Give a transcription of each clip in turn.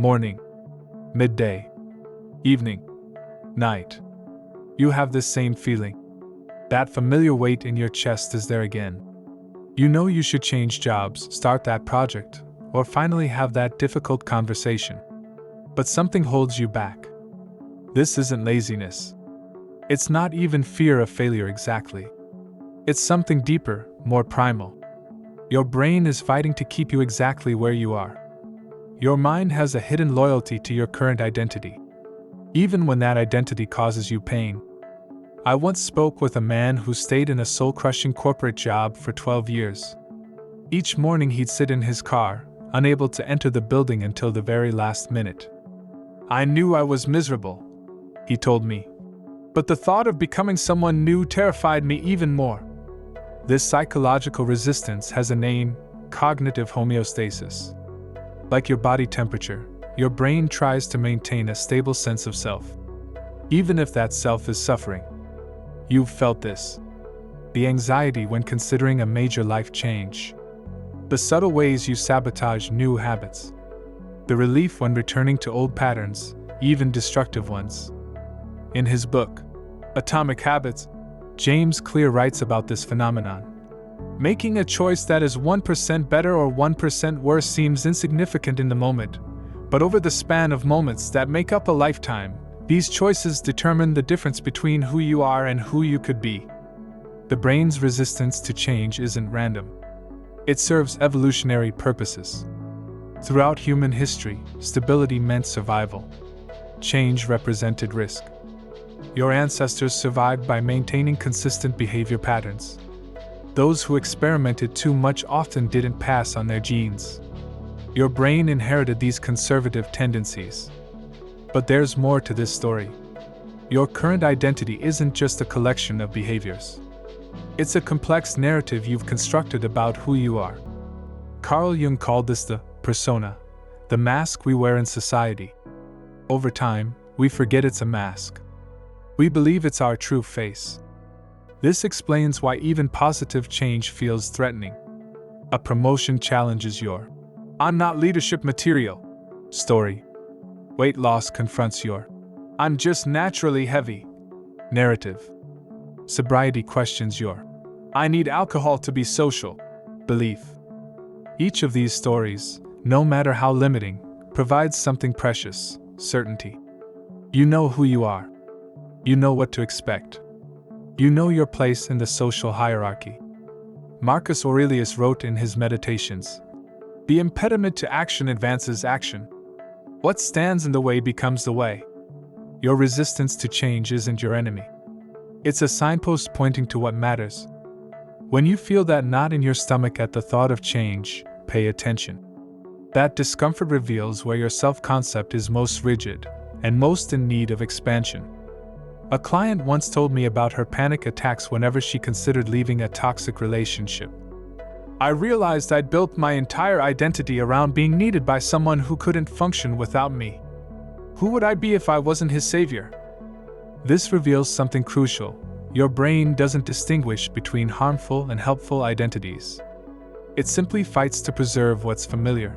Morning, midday, evening, night. You have this same feeling. That familiar weight in your chest is there again. You know you should change jobs, start that project, or finally have that difficult conversation. But something holds you back. This isn't laziness. It's not even fear of failure exactly. It's something deeper, more primal. Your brain is fighting to keep you exactly where you are. Your mind has a hidden loyalty to your current identity, even when that identity causes you pain. I once spoke with a man who stayed in a soul-crushing corporate job for 12 years. Each morning he'd sit in his car, unable to enter the building until the very last minute. I knew I was miserable, he told me. But the thought of becoming someone new terrified me even more. This psychological resistance has a name: cognitive homeostasis. Like your body temperature, your brain tries to maintain a stable sense of self, even if that self is suffering. You've felt this. The anxiety when considering a major life change. The subtle ways you sabotage new habits. The relief when returning to old patterns, even destructive ones. In his book, Atomic Habits, James Clear writes about this phenomenon. Making a choice that is 1% better or 1% worse seems insignificant in the moment, but over the span of moments that make up a lifetime, these choices determine the difference between who you are and who you could be. The brain's resistance to change isn't random. It serves evolutionary purposes. Throughout human history, stability meant survival. Change represented risk. Your ancestors survived by maintaining consistent behavior patterns. Those who experimented too much often didn't pass on their genes. Your brain inherited these conservative tendencies. But there's more to this story. Your current identity isn't just a collection of behaviors. It's a complex narrative you've constructed about who you are. Carl Jung called this the persona, the mask we wear in society. Over time, we forget it's a mask. We believe it's our true face. This explains why even positive change feels threatening. A promotion challenges your "I'm not leadership material" story. Weight loss confronts your "I'm just naturally heavy" narrative. Sobriety questions your "I need alcohol to be social" belief. Each of these stories, no matter how limiting, provides something precious: certainty. You know who you are. You know what to expect. You know your place in the social hierarchy. Marcus Aurelius wrote in his Meditations, "The impediment to action advances action. What stands in the way becomes the way." Your resistance to change isn't your enemy. It's a signpost pointing to what matters. When you feel that knot in your stomach at the thought of change, pay attention. That discomfort reveals where your self-concept is most rigid and most in need of expansion. A client once told me about her panic attacks whenever she considered leaving a toxic relationship. I realized I'd built my entire identity around being needed by someone who couldn't function without me. Who would I be if I wasn't his savior? This reveals something crucial. Your brain doesn't distinguish between harmful and helpful identities. It simply fights to preserve what's familiar.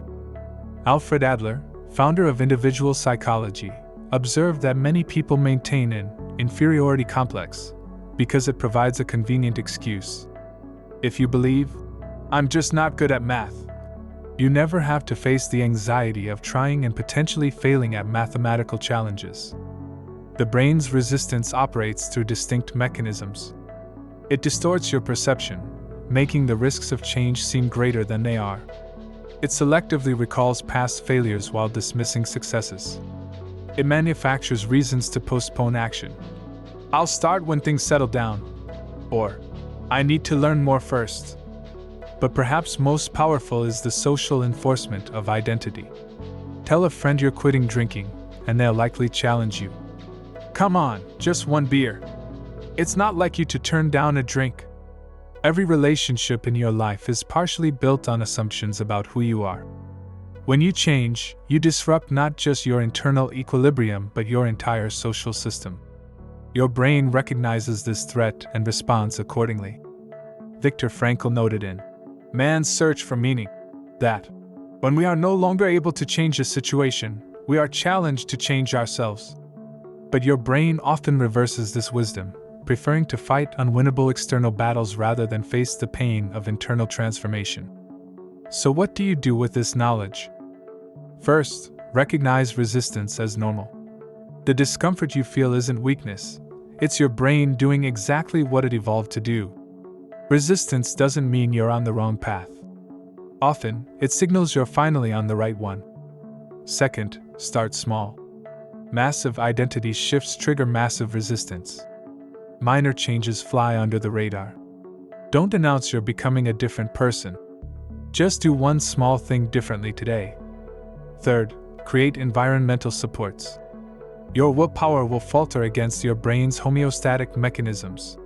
Alfred Adler, founder of individual psychology, observed that many people maintain an inferiority complex because it provides a convenient excuse. If you believe, "I'm just not good at math," you never have to face the anxiety of trying and potentially failing at mathematical challenges. The brain's resistance operates through distinct mechanisms. It distorts your perception, making the risks of change seem greater than they are. It selectively recalls past failures while dismissing successes. It manufactures reasons to postpone action. "I'll start when things settle down," or "I need to learn more first." But perhaps most powerful is the social enforcement of identity. Tell a friend you're quitting drinking, and they'll likely challenge you. "Come on, just one beer." It's not like you to turn down a drink. Every relationship in your life is partially built on assumptions about who you are. When you change, you disrupt not just your internal equilibrium but your entire social system. Your brain recognizes this threat and responds accordingly. Viktor Frankl noted in Man's Search for Meaning that, when we are no longer able to change a situation, We are challenged to change ourselves. But your brain often reverses this wisdom, preferring to fight unwinnable external battles rather than face the pain of internal transformation. So what do you do with this knowledge? First, recognize resistance as normal. The discomfort you feel isn't weakness, it's your brain doing exactly what it evolved to do. Resistance doesn't mean you're on the wrong path. Often, it signals you're finally on the right one. Second, start small. Massive identity shifts trigger massive resistance. Minor changes fly under the radar. Don't announce you're becoming a different person. Just do one small thing differently today. Third, create environmental supports. Your willpower will falter against your brain's homeostatic mechanisms.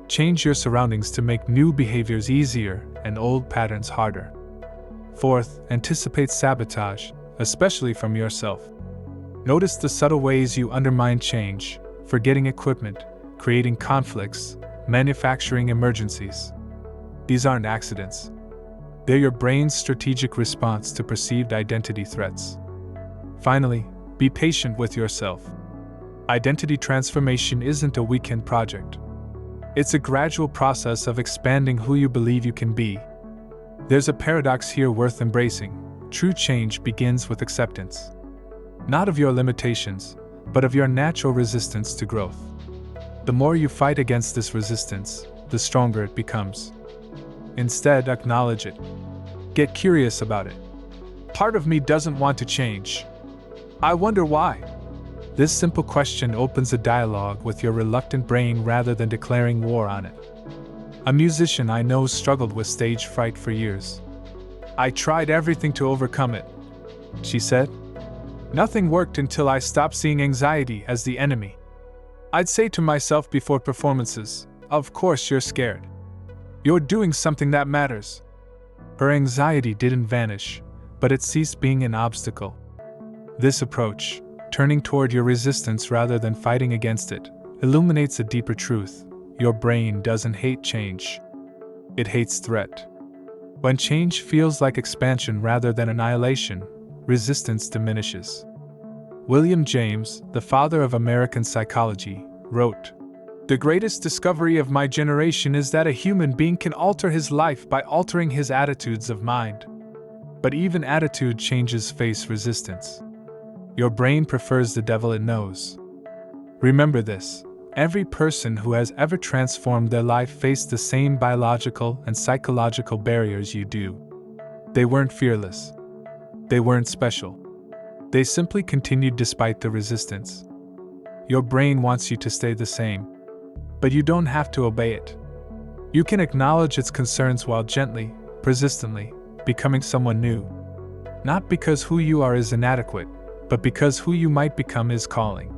Change your surroundings to make new behaviors easier and old patterns harder. Fourth, anticipate sabotage, especially from yourself. Notice the subtle ways you undermine change, forgetting equipment, creating conflicts, manufacturing emergencies. These aren't accidents. They're your brain's strategic response to perceived identity threats. Finally, be patient with yourself. Identity transformation isn't a weekend project. It's a gradual process of expanding who you believe you can be. There's a paradox here worth embracing. True change begins with acceptance. Not of your limitations, but of your natural resistance to growth. The more you fight against this resistance, the stronger it becomes. Instead, acknowledge it. Get curious about it. Part of me doesn't want to change. I wonder why. This simple question opens a dialogue with your reluctant brain rather than declaring war on it. A musician I know struggled with stage fright for years. I tried everything to overcome it, she said. Nothing worked until I stopped seeing anxiety as the enemy. I'd say to myself before performances, of course you're scared. You're doing something that matters. Her anxiety didn't vanish, but it ceased being an obstacle. This approach, turning toward your resistance rather than fighting against it, illuminates a deeper truth. Your brain doesn't hate change. It hates threat. When change feels like expansion rather than annihilation, resistance diminishes. William James, the father of American psychology, wrote, "The greatest discovery of my generation is that a human being can alter his life by altering his attitudes of mind. But even attitude changes face resistance. Your brain prefers the devil it knows." Remember this. Every person who has ever transformed their life faced the same biological and psychological barriers you do. They weren't fearless. They weren't special. They simply continued despite the resistance. Your brain wants you to stay the same, but you don't have to obey it. You can acknowledge its concerns while gently, persistently, becoming someone new. Not because who you are is inadequate, but because who you might become is calling.